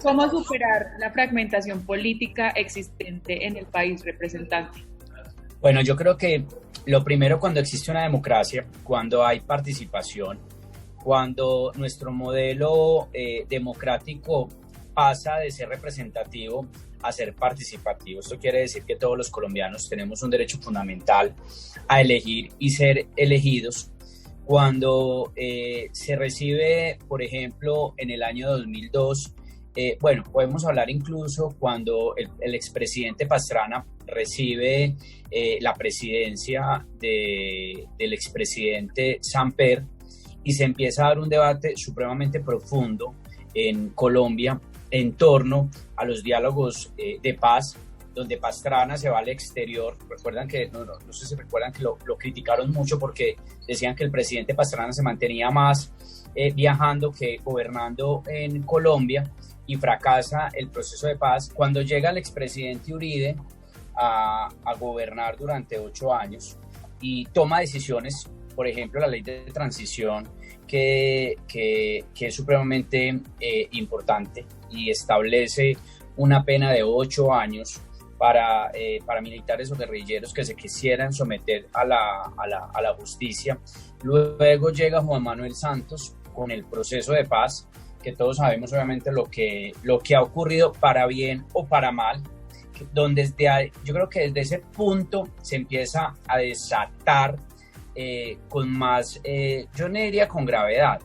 ¿Cómo superar la fragmentación política existente en el país, representante? Bueno, yo creo que lo primero, cuando existe una democracia, cuando hay participación, cuando nuestro modelo democrático pasa de ser representativo a ser participativo. Esto quiere decir que todos los colombianos tenemos un derecho fundamental a elegir y ser elegidos. Cuando se recibe, por ejemplo, en el año 2002, bueno, podemos hablar incluso cuando el expresidente Pastrana recibe la presidencia del expresidente Samper, y se empieza a dar un debate supremamente profundo en Colombia en torno a los diálogos de paz, donde Pastrana se va al exterior. Recuerdan que, no sé si recuerdan que lo criticaron mucho porque decían que el presidente Pastrana se mantenía más viajando que gobernando en Colombia, y fracasa el proceso de paz. Cuando llega el expresidente Uribe a gobernar durante 8 años y toma decisiones, por ejemplo, la ley de transición, que es supremamente importante, y establece una pena de 8 años para militares o guerrilleros que se quisieran someter a la justicia. Luego llega Juan Manuel Santos con el proceso de paz, que todos sabemos obviamente lo que ha ocurrido, para bien o para mal, donde yo creo que desde ese punto se empieza a desatar con más, yo no diría con gravedad,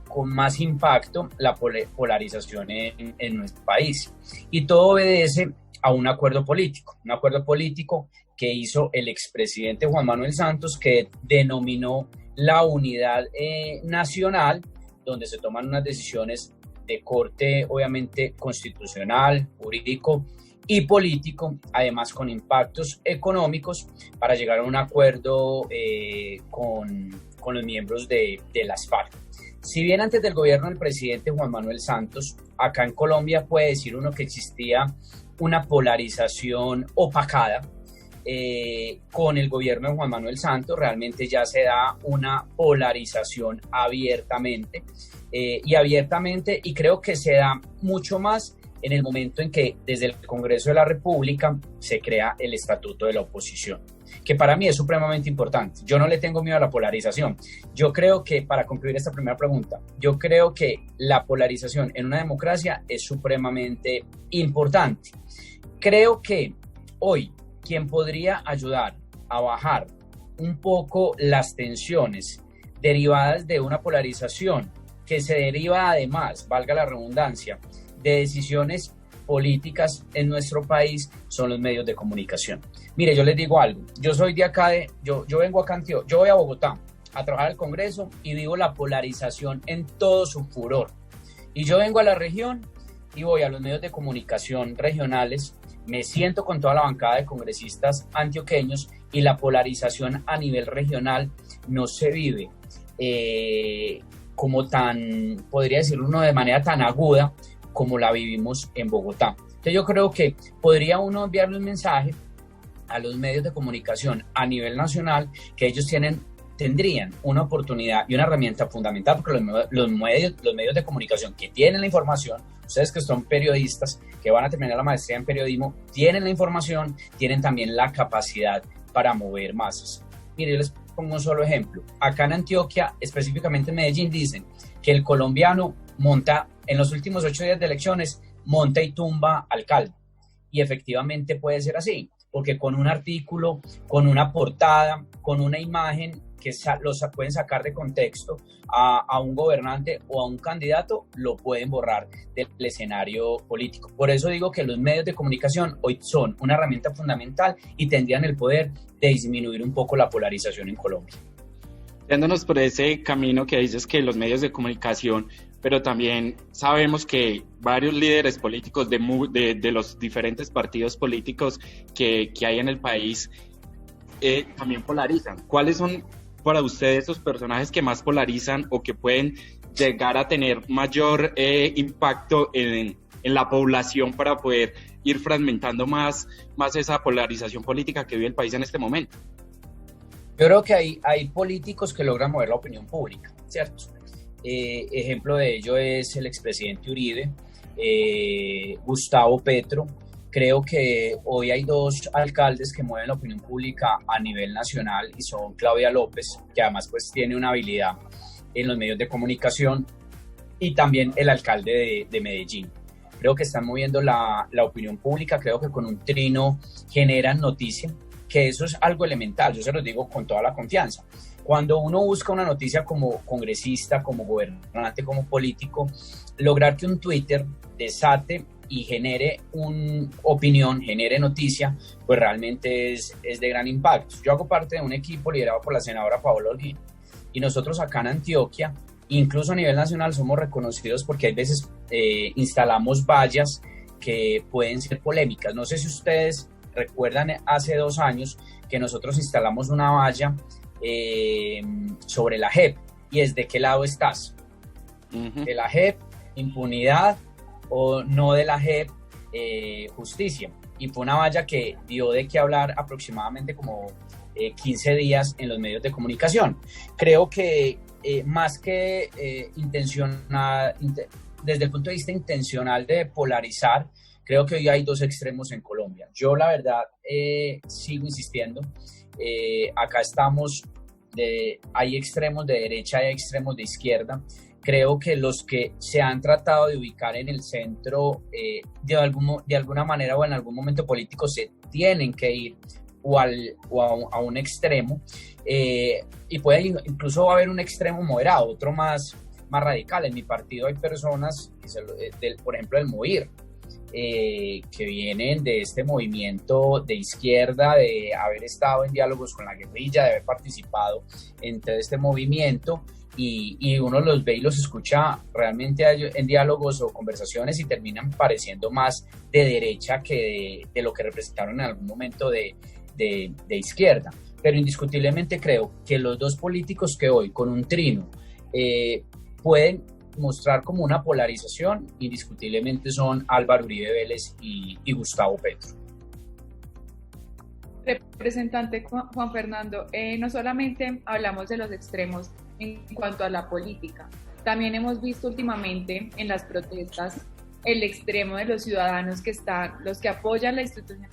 con más impacto, la polarización en nuestro país. Y todo obedece a un acuerdo político que hizo el expresidente Juan Manuel Santos, que denominó la unidad nacional, donde se toman unas decisiones de corte obviamente constitucional, jurídico y político, además con impactos económicos, para llegar a un acuerdo con los miembros de las FARC. Si bien antes del gobierno del presidente Juan Manuel Santos, acá en Colombia puede decir uno que existía una polarización opacada, con el gobierno de Juan Manuel Santos realmente ya se da una polarización abiertamente, y creo que se da mucho más en el momento en que desde el Congreso de la República se crea el Estatuto de la Oposición, que para mí es supremamente importante. Yo no le tengo miedo a la polarización. Yo creo que, para concluir esta primera pregunta, yo creo que la polarización en una democracia es supremamente importante. Creo que hoy quien podría ayudar a bajar un poco las tensiones derivadas de una polarización que se deriva, además, valga la redundancia, de decisiones políticas en nuestro país, son los medios de comunicación. Mire, yo les digo algo, yo soy de acá, yo vengo acá, yo voy a Bogotá a trabajar al Congreso y vivo la polarización en todo su furor. Y yo vengo a la región y voy a los medios de comunicación regionales, me siento con toda la bancada de congresistas antioqueños, y la polarización a nivel regional no se vive como tan, podría decir uno, de manera tan aguda como la vivimos en Bogotá. Entonces yo creo que podría uno enviarle un mensaje a los medios de comunicación a nivel nacional, que ellos tendrían una oportunidad y una herramienta fundamental, porque los medios de comunicación que tienen la información, ustedes que son periodistas, que van a terminar la maestría en periodismo, tienen la información, tienen también la capacidad para mover masas. Mire, yo les pongo un solo ejemplo. Acá en Antioquia, específicamente en Medellín, dicen que el colombiano monta, en los últimos 8 días de elecciones, monta y tumba alcalde. Y efectivamente puede ser así, porque con un artículo, con una portada, con una imagen que los pueden sacar de contexto a un gobernante o a un candidato, lo pueden borrar del escenario político. Por eso digo que los medios de comunicación hoy son una herramienta fundamental y tendrían el poder de disminuir un poco la polarización en Colombia. Yéndonos por ese camino que dices, que los medios de comunicación, pero también sabemos que varios líderes políticos de los diferentes partidos políticos que hay en el país también polarizan. ¿Cuáles son para ustedes esos personajes que más polarizan o que pueden llegar a tener mayor impacto en la población para poder ir fragmentando más esa polarización política que vive el país en este momento? Yo creo que hay políticos que logran mover la opinión pública, ¿cierto? Ejemplo de ello es el expresidente Uribe, Gustavo Petro. Creo que hoy hay dos alcaldes que mueven la opinión pública a nivel nacional y son Claudia López, que además pues tiene una habilidad en los medios de comunicación, y también el alcalde de Medellín. Creo que están moviendo la opinión pública, creo que con un trino generan noticia, que eso es algo elemental, yo se lo digo con toda la confianza. Cuando uno busca una noticia como congresista, como gobernante, como político, lograr que un Twitter desate y genere una opinión, genere noticia, pues realmente es de gran impacto. Yo hago parte de un equipo liderado por la senadora Paola Holguín, y nosotros acá en Antioquia, incluso a nivel nacional, somos reconocidos porque hay veces instalamos vallas que pueden ser polémicas. No sé si ustedes recuerdan hace 2 años que nosotros instalamos una valla sobre la JEP, y es ¿de qué lado estás? ¿De la JEP, impunidad, o no de la JEP, justicia? Y fue una valla que dio de qué hablar aproximadamente como 15 días en los medios de comunicación. Creo que más que desde el punto de vista intencional de polarizar, creo que hoy hay 2 extremos en Colombia. Yo la verdad sigo insistiendo, acá estamos, hay extremos de derecha y extremos de izquierda. Creo que los que se han tratado de ubicar en el centro de alguna manera o en algún momento político se tienen que ir a un extremo, y puede incluso haber un extremo moderado, otro más radical. En mi partido hay personas, por ejemplo el MOIR, que vienen de este movimiento de izquierda, de haber estado en diálogos con la guerrilla, de haber participado en todo este movimiento, y uno los ve y los escucha realmente en diálogos o conversaciones y terminan pareciendo más de derecha que de lo que representaron en algún momento de izquierda. Pero indiscutiblemente creo que los 2 políticos que hoy con un trino pueden mostrar como una polarización, indiscutiblemente son Álvaro Uribe Vélez y Gustavo Petro. Representante Juan Fernando, no solamente hablamos de los extremos en cuanto a la política, también hemos visto últimamente en las protestas el extremo de los ciudadanos los que apoyan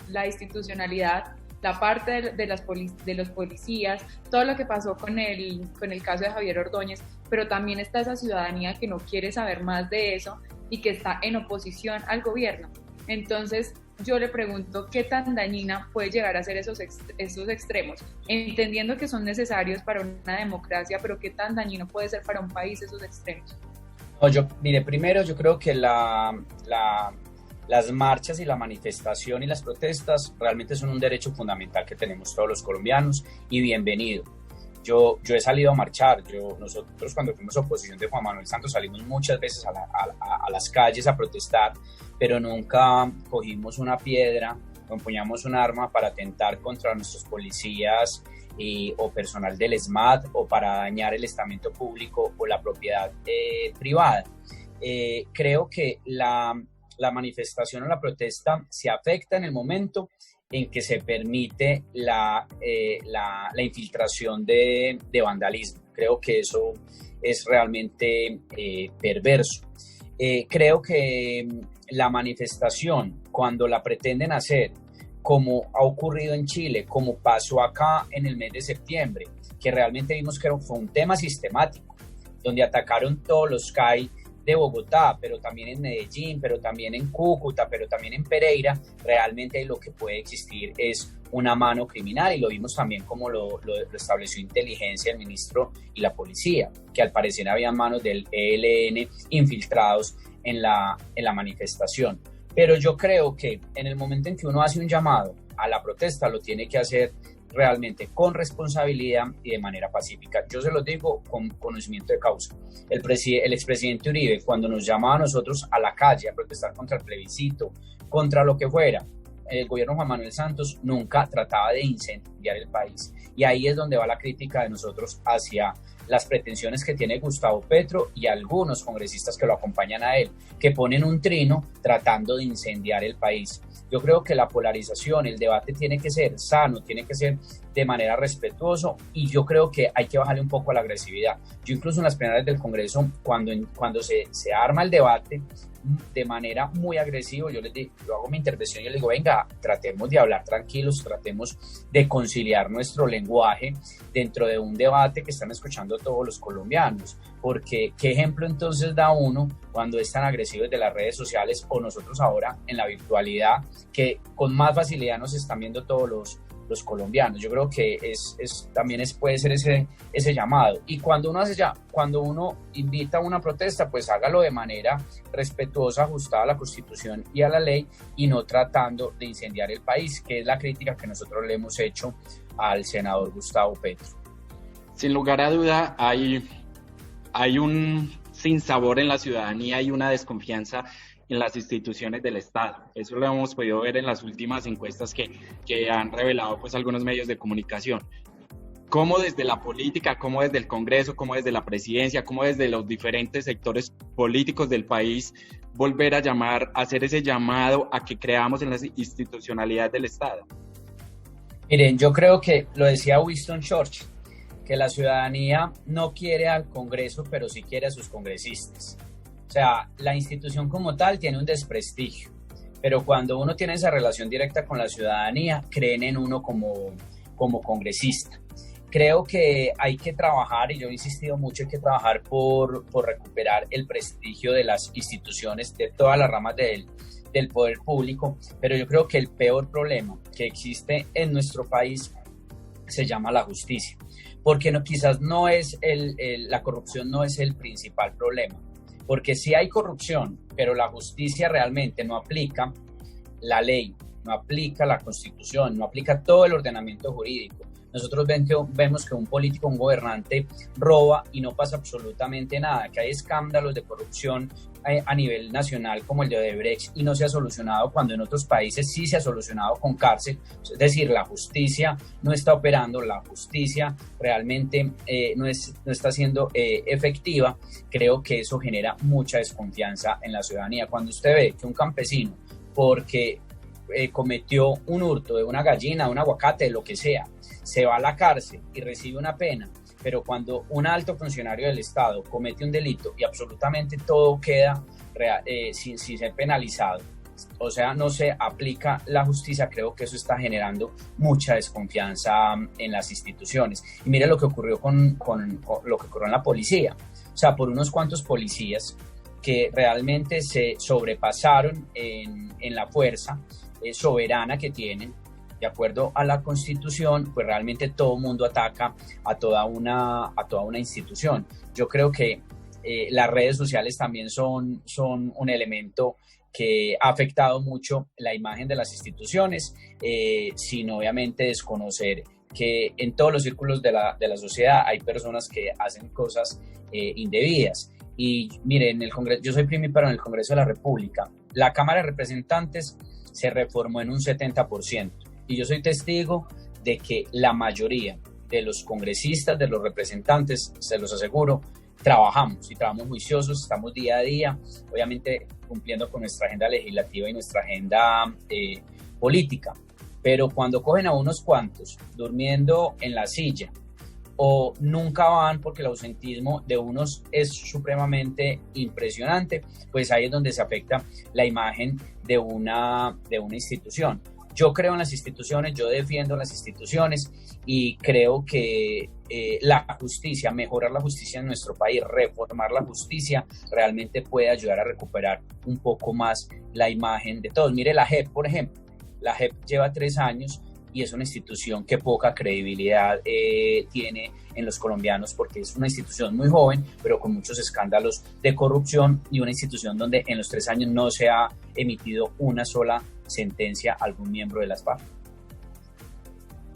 la institucionalidad, la parte de los policías, todo lo que pasó con el caso de Javier Ordóñez, pero también está esa ciudadanía que no quiere saber más de eso y que está en oposición al gobierno. Entonces, yo le pregunto qué tan dañina puede llegar a ser esos extremos, entendiendo que son necesarios para una democracia, pero qué tan dañino puede ser para un país esos extremos. No, primero yo creo que las marchas y la manifestación y las protestas realmente son un derecho fundamental que tenemos todos los colombianos, y bienvenido. Yo he salido a marchar, nosotros cuando fuimos oposición de Juan Manuel Santos salimos muchas veces a las calles a protestar, pero nunca cogimos una piedra o empuñamos un arma para atentar contra nuestros policías o personal del SMAT, o para dañar el estamento público o la propiedad privada. Creo que la manifestación o la protesta se afecta en el momento en que se permite la infiltración de vandalismo. Creo que eso es realmente perverso. Creo que la manifestación, cuando la pretenden hacer, como ha ocurrido en Chile, como pasó acá en el mes de septiembre, que realmente vimos que fue un tema sistemático, donde atacaron todos los CAI de Bogotá, pero también en Medellín, pero también en Cúcuta, pero también en Pereira, realmente lo que puede existir es una mano criminal, y lo vimos también como lo estableció inteligencia, el ministro y la policía, que al parecer habían manos del ELN infiltrados en la manifestación. Pero yo creo que en el momento en que uno hace un llamado a la protesta, lo tiene que hacer realmente con responsabilidad y de manera pacífica. Yo se lo digo con conocimiento de causa. El expresidente Uribe, cuando nos llamaba a nosotros a la calle a protestar contra el plebiscito, contra lo que fuera, el gobierno Juan Manuel Santos nunca trataba de incendiar el país. Y ahí es donde va la crítica de nosotros hacia las pretensiones que tiene Gustavo Petro y algunos congresistas que lo acompañan a él, que ponen un trino tratando de incendiar el país. Yo creo que la polarización, el debate tiene que ser sano, tiene que ser de manera respetuosa, y yo creo que hay que bajarle un poco a la agresividad. Yo incluso en las plenarias del Congreso, cuando se arma el debate de manera muy agresiva, yo hago mi intervención y yo les digo, venga, tratemos de hablar tranquilos, tratemos de conciliar nuestro lenguaje dentro de un debate que están escuchando todos los colombianos, porque ¿qué ejemplo entonces da uno cuando es tan agresivo desde las redes sociales, o nosotros ahora en la virtualidad, que con más facilidad nos están viendo todos los colombianos? Yo creo que también puede ser ese llamado, y cuando uno invita a una protesta, pues hágalo de manera respetuosa, ajustada a la Constitución y a la ley, y no tratando de incendiar el país, que es la crítica que nosotros le hemos hecho al senador Gustavo Petro. Sin lugar a duda, hay un sinsabor en la ciudadanía y una desconfianza en las instituciones del Estado. Eso lo hemos podido ver en las últimas encuestas que han revelado pues algunos medios de comunicación. ¿Cómo desde la política, cómo desde el Congreso, cómo desde la presidencia, cómo desde los diferentes sectores políticos del país volver a hacer ese llamado a que creamos en la institucionalidad del Estado? Miren, yo creo que lo decía Winston Churchill, que la ciudadanía no quiere al Congreso, pero sí quiere a sus congresistas. O sea, la institución como tal tiene un desprestigio, pero cuando uno tiene esa relación directa con la ciudadanía, creen en uno como congresista. Creo que hay que trabajar, y yo he insistido mucho, hay que trabajar por recuperar el prestigio de las instituciones, de todas las ramas del poder público, pero yo creo que el peor problema que existe en nuestro país se llama la justicia, porque quizás no es la corrupción no es el principal problema, porque sí hay corrupción, pero la justicia realmente no aplica la ley, no aplica la Constitución, no aplica todo el ordenamiento jurídico. Nosotros vemos que un político, un gobernante roba y no pasa absolutamente nada, que hay escándalos de corrupción a nivel nacional como el de Odebrecht y no se ha solucionado, cuando en otros países sí se ha solucionado con cárcel. Es decir, la justicia no está operando, la justicia realmente no está siendo efectiva. Creo que eso genera mucha desconfianza en la ciudadanía. Cuando usted ve que un campesino, porque cometió un hurto de una gallina, de un aguacate, de lo que sea, se va a la cárcel y recibe una pena, pero cuando un alto funcionario del Estado comete un delito y absolutamente todo queda sin ser penalizado, o sea, no se aplica la justicia, creo que eso está generando mucha desconfianza en las instituciones. Y mire lo que ocurrió con lo que ocurrió en la policía. O sea, por unos cuantos policías que realmente se sobrepasaron en la fuerza soberana que tienen, de acuerdo a la Constitución, pues realmente todo el mundo ataca a toda una institución. Yo creo que las redes sociales también son un elemento que ha afectado mucho la imagen de las instituciones, sin obviamente desconocer que en todos los círculos de la sociedad hay personas que hacen cosas indebidas. Y miren, en el Congreso, yo soy primíparo en el Congreso de la República. La Cámara de Representantes se reformó en un 70%. Y yo soy testigo de que la mayoría de los congresistas, de los representantes, se los aseguro, trabajamos juiciosos, estamos día a día, obviamente cumpliendo con nuestra agenda legislativa y nuestra agenda política. Pero cuando cogen a unos cuantos durmiendo en la silla, o nunca van porque el ausentismo de unos es supremamente impresionante, pues ahí es donde se afecta la imagen de una institución. Yo creo en las instituciones, yo defiendo las instituciones y creo que la justicia, mejorar la justicia en nuestro país, reformar la justicia, realmente puede ayudar a recuperar un poco más la imagen de todos. Mire la JEP, por ejemplo. La JEP lleva 3 años y es una institución que poca credibilidad tiene en los colombianos, porque es una institución muy joven, pero con muchos escándalos de corrupción, y una institución donde en los 3 años no se ha emitido una sola sentencia a algún miembro de las FARC.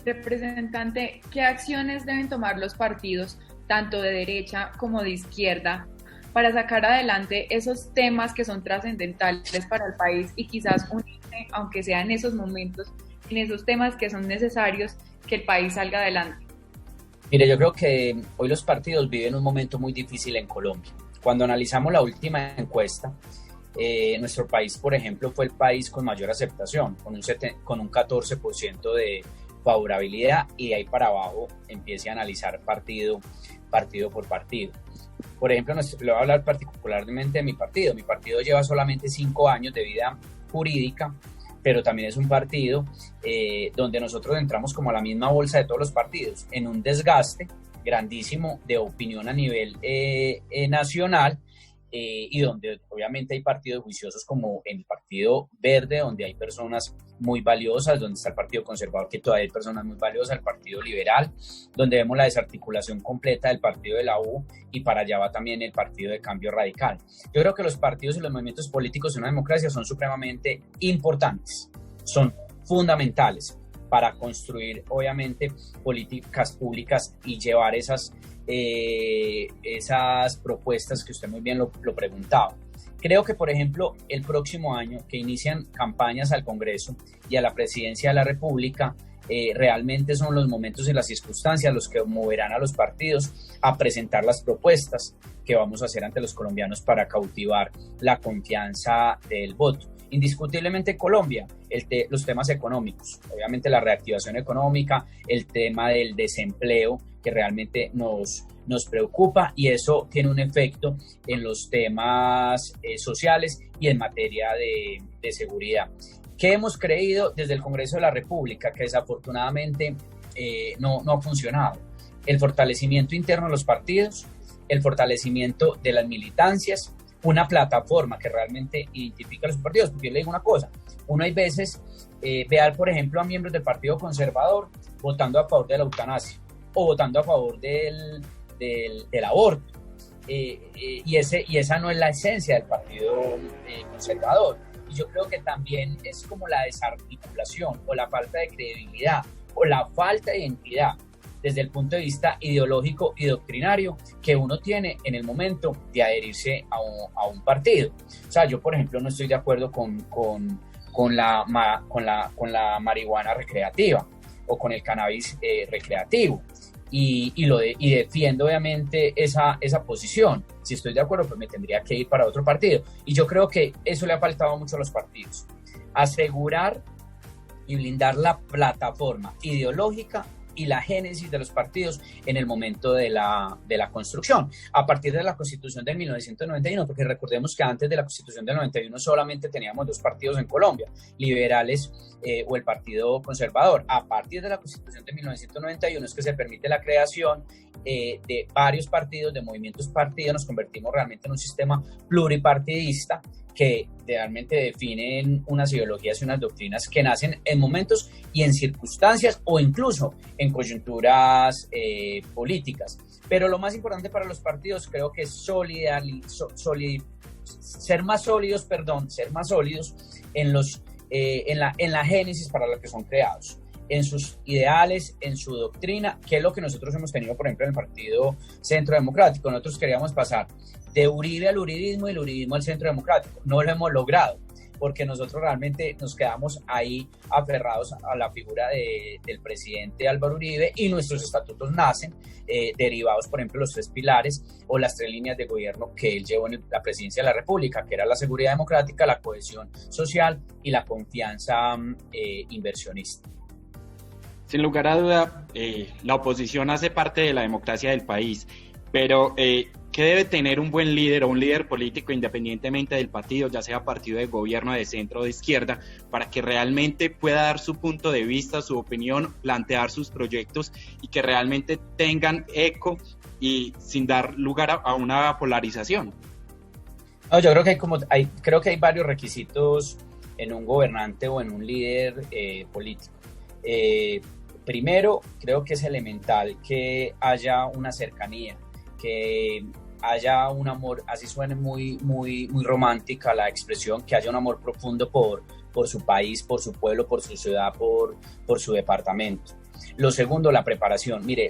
Representante, ¿qué acciones deben tomar los partidos, tanto de derecha como de izquierda, para sacar adelante esos temas que son trascendentales para el país y quizás unirse, aunque sea en esos momentos, en esos temas que son necesarios que el país salga adelante? Mire, yo creo que hoy los partidos viven un momento muy difícil en Colombia. Cuando analizamos la última encuesta, nuestro país, por ejemplo, fue el país con mayor aceptación, con un 14% de favorabilidad y de ahí para abajo empiece a analizar partido por partido. Por ejemplo, le voy a hablar particularmente de mi partido. Mi partido lleva solamente 5 años de vida jurídica, pero también es un partido donde nosotros entramos como a la misma bolsa de todos los partidos, en un desgaste grandísimo de opinión a nivel nacional, y donde obviamente hay partidos juiciosos como el Partido Verde, donde hay personas muy valiosas, donde está el Partido Conservador, que todavía hay personas muy valiosas, el Partido Liberal, donde vemos la desarticulación completa del partido de la U, y para allá va también el Partido de Cambio Radical. Yo creo que los partidos y los movimientos políticos en una democracia son supremamente importantes, son fundamentales para construir obviamente políticas públicas y llevar esas propuestas que usted muy bien lo preguntaba. Creo que, por ejemplo, el próximo año que inician campañas al Congreso y a la Presidencia de la República, realmente son los momentos y las circunstancias los que moverán a los partidos a presentar las propuestas que vamos a hacer ante los colombianos para cautivar la confianza del voto. Indiscutiblemente en Colombia, los temas económicos, obviamente la reactivación económica, el tema del desempleo que realmente nos preocupa, y eso tiene un efecto en los temas sociales y en materia de seguridad. ¿Qué hemos creído desde el Congreso de la República? Que desafortunadamente no ha funcionado. El fortalecimiento interno de los partidos, el fortalecimiento de las militancias, una plataforma que realmente identifica a los partidos, porque yo le digo una cosa, uno hay veces ve, por ejemplo, a miembros del Partido Conservador votando a favor de la eutanasia o votando a favor del aborto, y esa no es la esencia del Partido Conservador, y yo creo que también es como la desarticulación o la falta de credibilidad o la falta de identidad desde el punto de vista ideológico y doctrinario que uno tiene en el momento de adherirse a un partido. O sea, yo, por ejemplo, no estoy de acuerdo con la marihuana recreativa o con el cannabis recreativo, y defiendo obviamente esa posición. Si estoy de acuerdo, pues me tendría que ir para otro partido, y yo creo que eso le ha faltado mucho a los partidos, asegurar y blindar la plataforma ideológica y la génesis de los partidos en el momento de la construcción, a partir de la Constitución de 1991, porque recordemos que antes de la Constitución del 91 solamente teníamos 2 partidos en Colombia, liberales o el Partido Conservador. A partir de la Constitución de 1991 es que se permite la creación de varios partidos, de movimientos partidos, nos convertimos realmente en un sistema pluripartidista que realmente definen unas ideologías y unas doctrinas que nacen en momentos y en circunstancias o incluso en coyunturas políticas. Pero lo más importante para los partidos creo que es ser más sólidos en la génesis para la que son creados, en sus ideales, en su doctrina, que es lo que nosotros hemos tenido, por ejemplo, en el Partido Centro Democrático. Nosotros queríamos pasar de Uribe al uribismo y el uribismo al Centro Democrático. No lo hemos logrado, porque nosotros realmente nos quedamos ahí aferrados a la figura del presidente Álvaro Uribe, y nuestros estatutos nacen derivados, por ejemplo, los 3 pilares o las 3 líneas de gobierno que él llevó en la presidencia de la República, que era la seguridad democrática, la cohesión social y la confianza inversionista. Sin lugar a duda, la oposición hace parte de la democracia del país, pero ¿qué debe tener un buen líder o un líder político, independientemente del partido, ya sea partido de gobierno, de centro o de izquierda, para que realmente pueda dar su punto de vista, su opinión, plantear sus proyectos y que realmente tengan eco y sin dar lugar a una polarización? No, yo creo que hay varios requisitos en un gobernante o en un líder político. Primero, creo que es elemental que haya una cercanía, que haya un amor, así suene muy romántica la expresión, que haya un amor profundo por su país, por su pueblo, por su ciudad, por su departamento. Lo segundo, la preparación. Mire,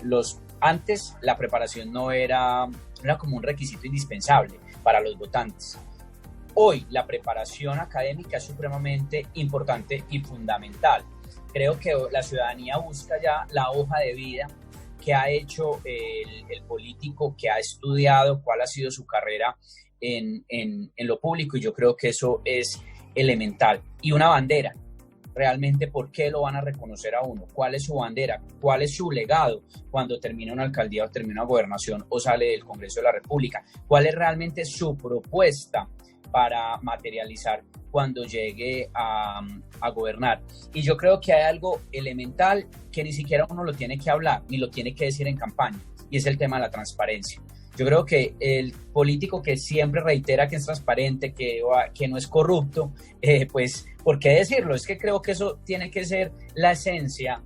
antes la preparación no era como un requisito indispensable para los votantes. Hoy la preparación académica es supremamente importante y fundamental. Creo que la ciudadanía busca ya la hoja de vida que ha hecho el político, que ha estudiado, cuál ha sido su carrera en lo público, y yo creo que eso es elemental. Y una bandera realmente por qué lo van a reconocer a uno, cuál es su bandera, cuál es su legado cuando termina una alcaldía o termina una gobernación o sale del Congreso de la República, cuál es realmente su propuesta para materializar cuando llegue a gobernar. Y yo creo que hay algo elemental que ni siquiera uno lo tiene que hablar, ni lo tiene que decir en campaña, y es el tema de la transparencia. Yo creo que el político que siempre reitera que es transparente, que no es corrupto, pues, ¿por qué decirlo? Es que creo que eso tiene que ser la esencia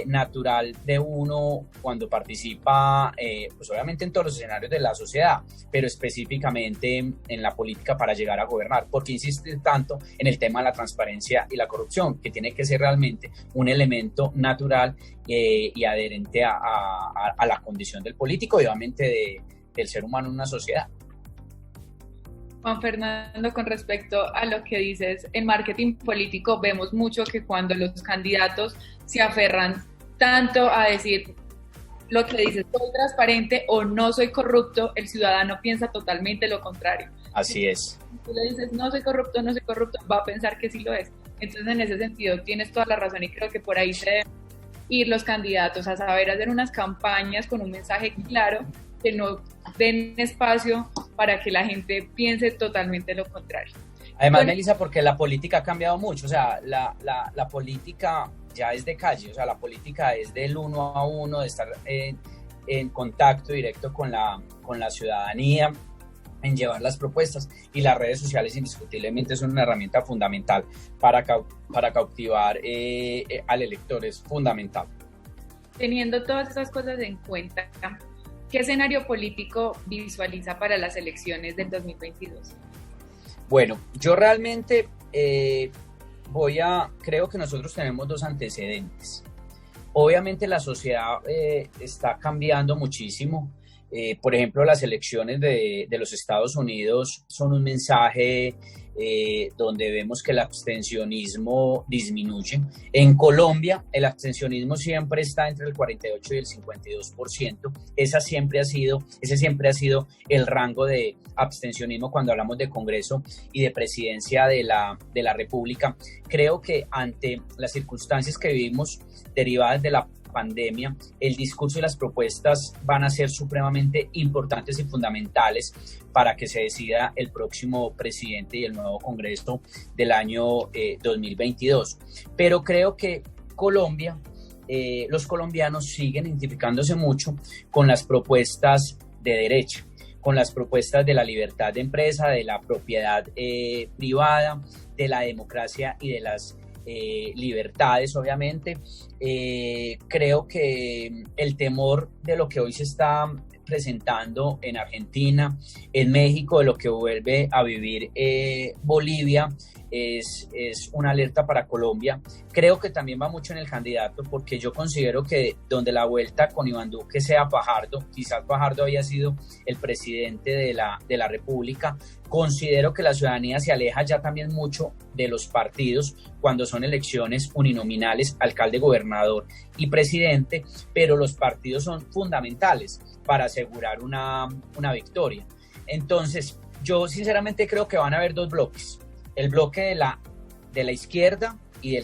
natural de uno cuando participa, pues obviamente en todos los escenarios de la sociedad, pero específicamente en la política para llegar a gobernar. ¿Por qué insiste tanto en el tema de la transparencia y la corrupción? Que tiene que ser realmente un elemento natural y adherente a la condición del político y obviamente del ser humano en una sociedad. Juan Fernando, con respecto a lo que dices, en marketing político vemos mucho que cuando los candidatos se aferran tanto a decir lo que dices, soy transparente o no soy corrupto, el ciudadano piensa totalmente lo contrario. Así es. Si tú le dices no soy corrupto, va a pensar que sí lo es. Entonces, en ese sentido, tienes toda la razón y creo que por ahí se deben ir los candidatos a saber hacer unas campañas con un mensaje claro, que no den espacio para que la gente piense totalmente lo contrario. Además, bueno, Melissa, porque la política ha cambiado mucho, o sea, la política ya es de calle, o sea, la política es del uno a uno, de estar en contacto directo con la ciudadanía, en llevar las propuestas, y las redes sociales indiscutiblemente son una herramienta fundamental para cautivar al elector, es fundamental. Teniendo todas esas cosas en cuenta, ¿qué escenario político visualiza para las elecciones del 2022? Bueno, yo realmente creo que nosotros tenemos dos antecedentes. Obviamente la sociedad está cambiando muchísimo. Por ejemplo, las elecciones de los Estados Unidos son un mensaje donde vemos que el abstencionismo disminuye. En Colombia, el abstencionismo siempre está entre el 48 y el 52%. Ese siempre ha sido el rango de abstencionismo cuando hablamos de Congreso y de presidencia de la República. Creo que ante las circunstancias que vivimos derivadas de la pandemia, el discurso y las propuestas van a ser supremamente importantes y fundamentales para que se decida el próximo presidente y el nuevo Congreso del año 2022. Pero creo que Colombia, los colombianos siguen identificándose mucho con las propuestas de derecha, con las propuestas de la libertad de empresa, de la propiedad privada, de la democracia y de las libertades, obviamente. Creo que el temor de lo que hoy se está presentando en Argentina, en México, de lo que vuelve a vivir Bolivia, es una alerta para Colombia. Creo que también va mucho en el candidato, porque yo considero que donde la vuelta con Iván Duque sea Fajardo, quizás Fajardo había sido el presidente de la República. Considero que la ciudadanía se aleja ya también mucho de los partidos cuando son elecciones uninominales, alcalde, gobernador y presidente, pero los partidos son fundamentales para asegurar una victoria. Entonces, yo sinceramente creo que van a haber dos bloques: el bloque de la izquierda y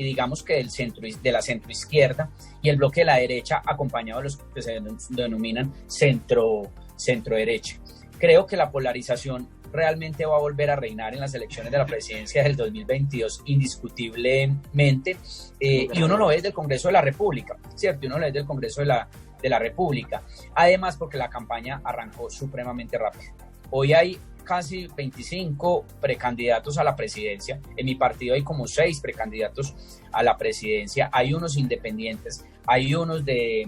digamos que de la centroizquierda, y el bloque de la derecha, acompañado de los que se denominan centro-derecha. Creo que la polarización realmente va a volver a reinar en las elecciones de la presidencia del 2022, indiscutiblemente, y uno lo ve desde el Congreso de la República, ¿cierto? Uno lo ve desde el Congreso de la República, además porque la campaña arrancó supremamente rápido. Hoy hay casi 25 precandidatos a la presidencia. En mi partido hay como 6 precandidatos a la presidencia. Hay unos independientes, hay unos de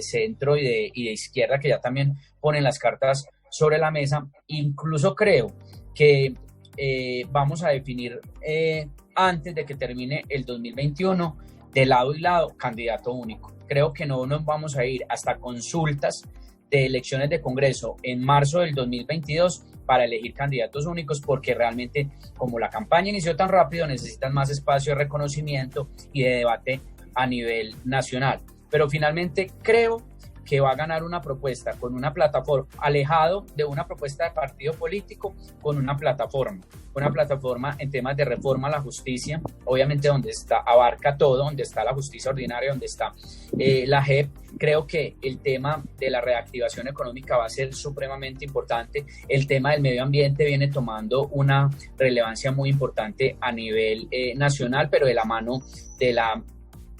centro y de izquierda que ya también ponen las cartas sobre la mesa. Incluso creo que vamos a definir antes de que termine el 2021, de lado y lado, candidato único. Creo que no nos vamos a ir hasta consultas de elecciones de Congreso en marzo del 2022 para elegir candidatos únicos, porque realmente, como la campaña inició tan rápido, necesitan más espacio de reconocimiento y de debate a nivel nacional. Pero finalmente creo que va a ganar una propuesta con una plataforma, alejado de una propuesta de partido político, con una plataforma en temas de reforma a la justicia, obviamente donde abarca todo, donde está la justicia ordinaria, donde está la JEP. Creo que el tema de la reactivación económica va a ser supremamente importante. El tema del medio ambiente viene tomando una relevancia muy importante a nivel nacional, pero de la mano de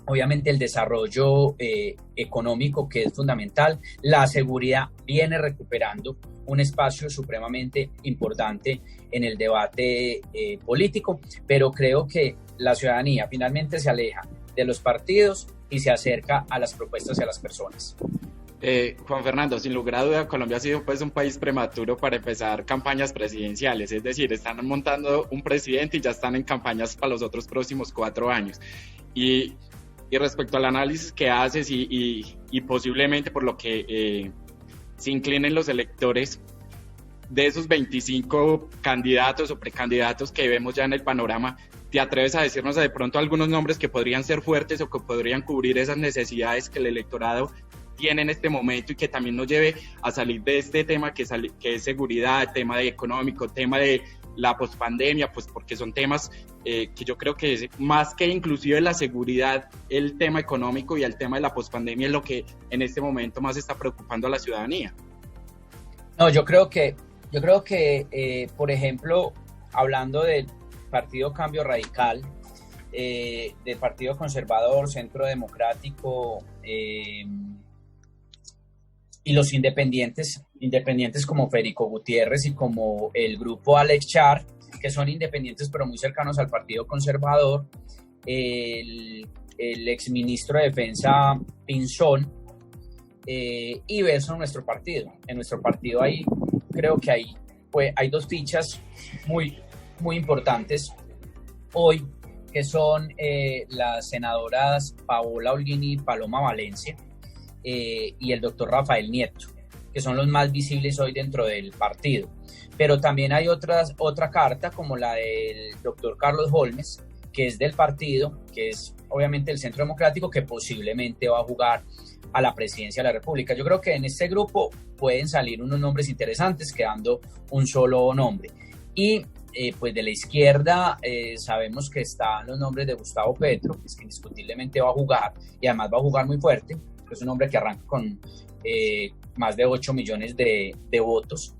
obviamente el desarrollo económico, que es fundamental. La seguridad viene recuperando un espacio supremamente importante en el debate político, pero creo que la ciudadanía finalmente se aleja de los partidos y se acerca a las propuestas y a las personas. Juan Fernando, sin lugar a duda, Colombia ha sido pues un país prematuro para empezar campañas presidenciales, es decir, están montando un presidente y ya están en campañas para los otros próximos 4 años. Y respecto al análisis que haces y posiblemente por lo que se inclinen los electores, de esos 25 candidatos o precandidatos que vemos ya en el panorama, ¿te atreves a decirnos de pronto algunos nombres que podrían ser fuertes o que podrían cubrir esas necesidades que el electorado tiene en este momento y que también nos lleve a salir de este tema que es seguridad, tema de económico, tema de la pospandemia, pues porque son temas que yo creo que es más que inclusive la seguridad, el tema económico y el tema de la pospandemia es lo que en este momento más está preocupando a la ciudadanía? No, yo creo que por ejemplo, hablando del Partido Cambio Radical, del Partido Conservador, Centro Democrático, y los independientes como Federico Gutiérrez y como el grupo Alex Char, que son independientes pero muy cercanos al Partido Conservador, el exministro de Defensa Pinzón, y verso en nuestro partido. En nuestro partido creo que hay 2 fichas muy, muy importantes hoy, que son las senadoras Paola Holguín y Paloma Valencia, y el doctor Rafael Nieto, que son los más visibles hoy dentro del partido. Pero también hay otra carta, como la del doctor Carlos Holmes, que es del partido, que es obviamente el Centro Democrático, que posiblemente va a jugar a la presidencia de la República. Yo creo que en este grupo pueden salir unos nombres interesantes, quedando un solo nombre. Y pues de la izquierda sabemos que están los nombres de Gustavo Petro, que indiscutiblemente va a jugar, y además va a jugar muy fuerte, que es un hombre que arranca con más de 8 millones de votos.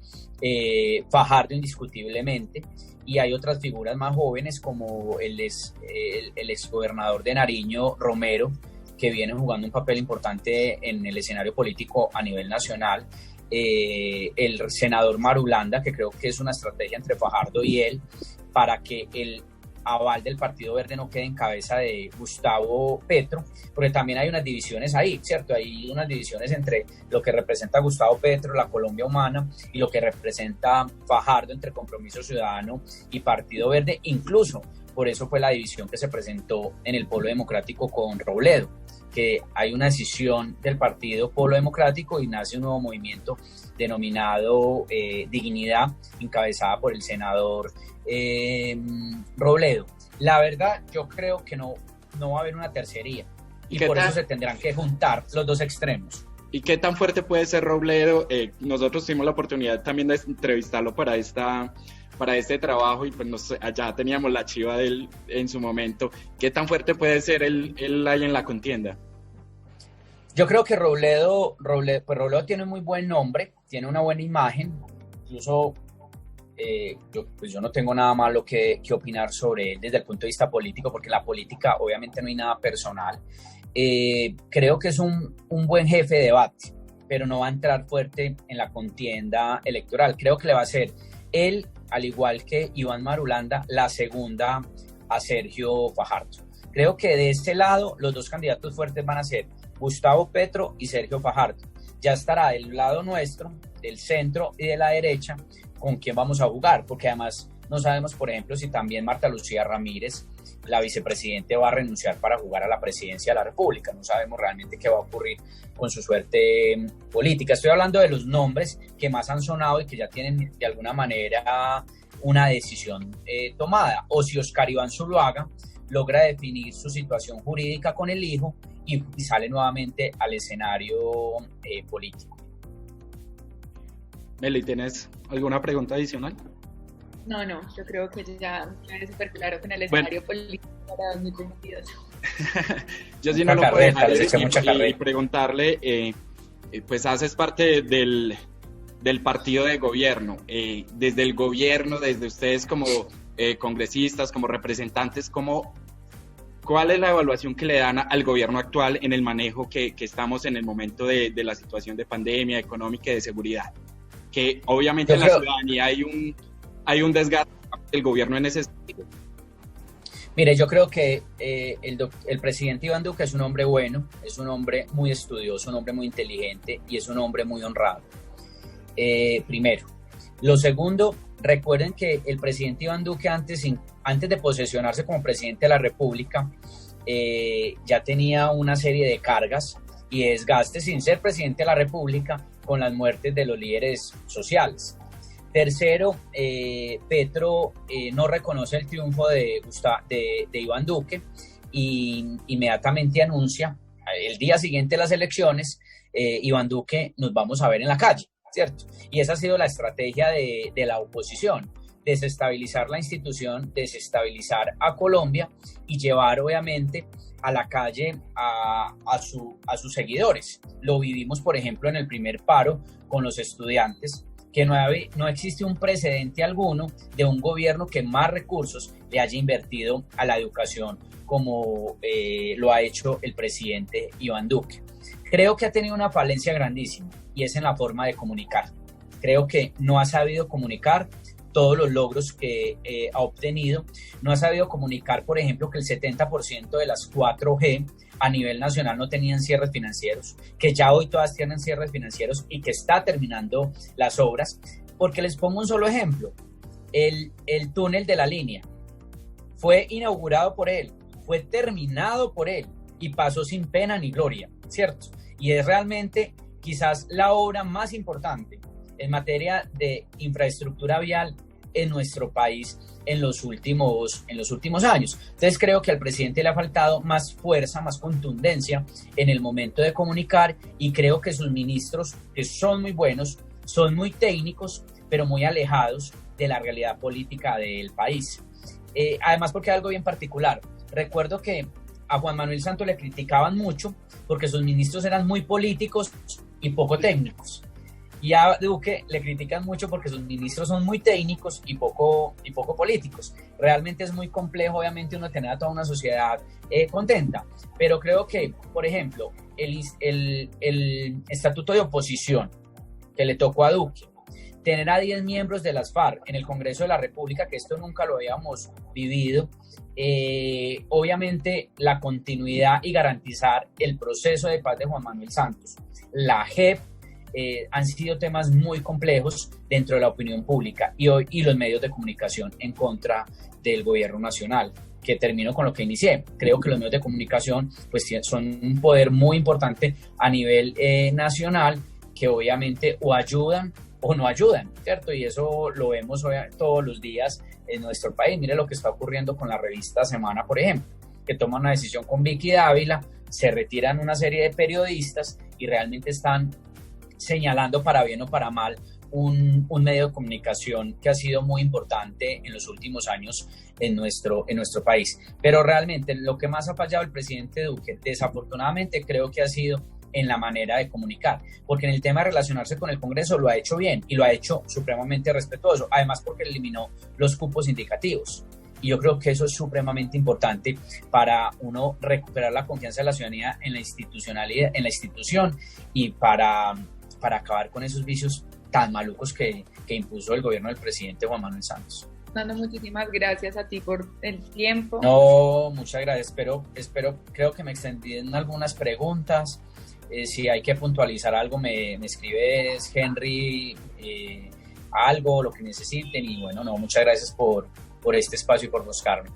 Fajardo indiscutiblemente, y hay otras figuras más jóvenes como el exgobernador de Nariño, Romero, que viene jugando un papel importante en el escenario político a nivel nacional. El senador Marulanda, que creo que es una estrategia entre Fajardo y él para que el aval del Partido Verde no quede en cabeza de Gustavo Petro, porque también hay unas divisiones ahí, ¿cierto? Hay unas divisiones entre lo que representa Gustavo Petro, la Colombia Humana, y lo que representa Fajardo entre Compromiso Ciudadano y Partido Verde. Incluso por eso fue la división que se presentó en el Polo Democrático con Robledo, que hay una decisión del Partido Polo Democrático y nace un nuevo movimiento denominado Dignidad, encabezada por el senador Robledo. La verdad, yo creo que no va a haber una tercería, y por eso se tendrán que juntar los 2 extremos. ¿Y qué tan fuerte puede ser Robledo? Nosotros tuvimos la oportunidad también de entrevistarlo para este trabajo, y pues allá teníamos la chiva de él en su momento. ¿Qué tan fuerte puede ser él ahí en la contienda? Yo creo que Robledo tiene un muy buen nombre, tiene una buena imagen, incluso yo no tengo nada malo que opinar sobre él desde el punto de vista político, porque en la política obviamente no hay nada personal. Creo que es un buen jefe de debate, pero no va a entrar fuerte en la contienda electoral. Creo que le va a ser él, al igual que Iván Marulanda, la segunda a Sergio Fajardo. Creo que de este lado los 2 candidatos fuertes van a ser Gustavo Petro y Sergio Fajardo. Ya estará del lado nuestro, del centro y de la derecha, con quién vamos a jugar, porque además no sabemos, por ejemplo, si también Marta Lucía Ramírez, la vicepresidente, va a renunciar para jugar a la presidencia de la República. No sabemos realmente qué va a ocurrir con su suerte política. Estoy hablando de los nombres que más han sonado y que ya tienen de alguna manera una decisión tomada, o si Oscar Iván Zuluaga logra definir su situación jurídica con el hijo y sale nuevamente al escenario político. Meli, ¿tienes alguna pregunta adicional? No, yo creo que ya es súper claro con el escenario político para 2022. Yo sí no lo puedo dejar y preguntarle, pues haces parte del partido de gobierno, desde el gobierno, desde ustedes como congresistas, como representantes, ¿cuál es la evaluación que le dan al gobierno actual en el manejo que estamos en el momento de la situación de pandemia económica y de seguridad? Que obviamente en la ciudadanía hay un desgaste del gobierno en ese sentido. Mire, yo creo que el presidente Iván Duque es un hombre bueno, es un hombre muy estudioso, un hombre muy inteligente y es un hombre muy honrado. Primero. Lo segundo, recuerden que el presidente Iván Duque antes de posesionarse como presidente de la República ya tenía una serie de cargas y desgastes sin ser presidente de la República con las muertes de los líderes sociales. Tercero, Petro no reconoce el triunfo de Iván Duque y inmediatamente anuncia, el día siguiente de las elecciones, Iván Duque, nos vamos a ver en la calle, ¿cierto? Y esa ha sido la estrategia de la oposición, desestabilizar la institución, desestabilizar a Colombia y llevar obviamente a la calle a sus seguidores. Lo vivimos, por ejemplo, en el primer paro con los estudiantes, que no existe un precedente alguno de un gobierno que más recursos le haya invertido a la educación como lo ha hecho el presidente Iván Duque. Creo que ha tenido una falencia grandísima y es en la forma de comunicar. Creo que no ha sabido comunicar todos los logros que ha obtenido. No ha sabido comunicar, por ejemplo, que el 70% de las 4G a nivel nacional no tenían cierres financieros, que ya hoy todas tienen cierres financieros y que está terminando las obras. Porque les pongo un solo ejemplo. El túnel de la línea fue inaugurado por él, fue terminado por él y pasó sin pena ni gloria, ¿cierto? Y es realmente quizás la obra más importante en materia de infraestructura vial en nuestro país en los últimos años. Entonces creo que al presidente le ha faltado más fuerza, más contundencia en el momento de comunicar y creo que sus ministros, que son muy buenos, son muy técnicos, pero muy alejados de la realidad política del país. Además, porque hay algo bien particular. Recuerdo que a Juan Manuel Santos le criticaban mucho porque sus ministros eran muy políticos y poco técnicos. Y a Duque le critican mucho porque sus ministros son muy técnicos y poco políticos. Realmente es muy complejo, obviamente, uno tener a toda una sociedad contenta. Pero creo que, por ejemplo, el estatuto de oposición que le tocó a Duque, tener a 10 miembros de las FARC en el Congreso de la República, que esto nunca lo habíamos vivido, obviamente la continuidad y garantizar el proceso de paz de Juan Manuel Santos, la JEP, han sido temas muy complejos dentro de la opinión pública y los medios de comunicación en contra del gobierno nacional, que termino con lo que inicié. Creo que los medios de comunicación pues son un poder muy importante a nivel nacional, que obviamente o ayudan o no ayudan, ¿cierto? Y eso lo vemos todos los días en nuestro país. Mire lo que está ocurriendo con la revista Semana, por ejemplo, que toma una decisión con Vicky Dávila, se retiran una serie de periodistas y realmente están señalando para bien o para mal un medio de comunicación que ha sido muy importante en los últimos años en nuestro país. Pero realmente lo que más ha fallado el presidente Duque, desafortunadamente, creo que ha sido en la manera de comunicar, porque en el tema de relacionarse con el Congreso lo ha hecho bien y lo ha hecho supremamente respetuoso, además porque eliminó los cupos indicativos. Y yo creo que eso es supremamente importante para uno recuperar la confianza de la ciudadanía en la institucionalidad, en la institución, y para acabar con esos vicios tan malucos que impuso el gobierno del presidente Juan Manuel Santos. Nando, muchísimas gracias a ti por el tiempo. No, muchas gracias. Creo que me extendí en algunas preguntas. Si hay que puntualizar algo, me escribes, Henry, algo, lo que necesiten. Y bueno, no, muchas gracias por este espacio y por buscarme.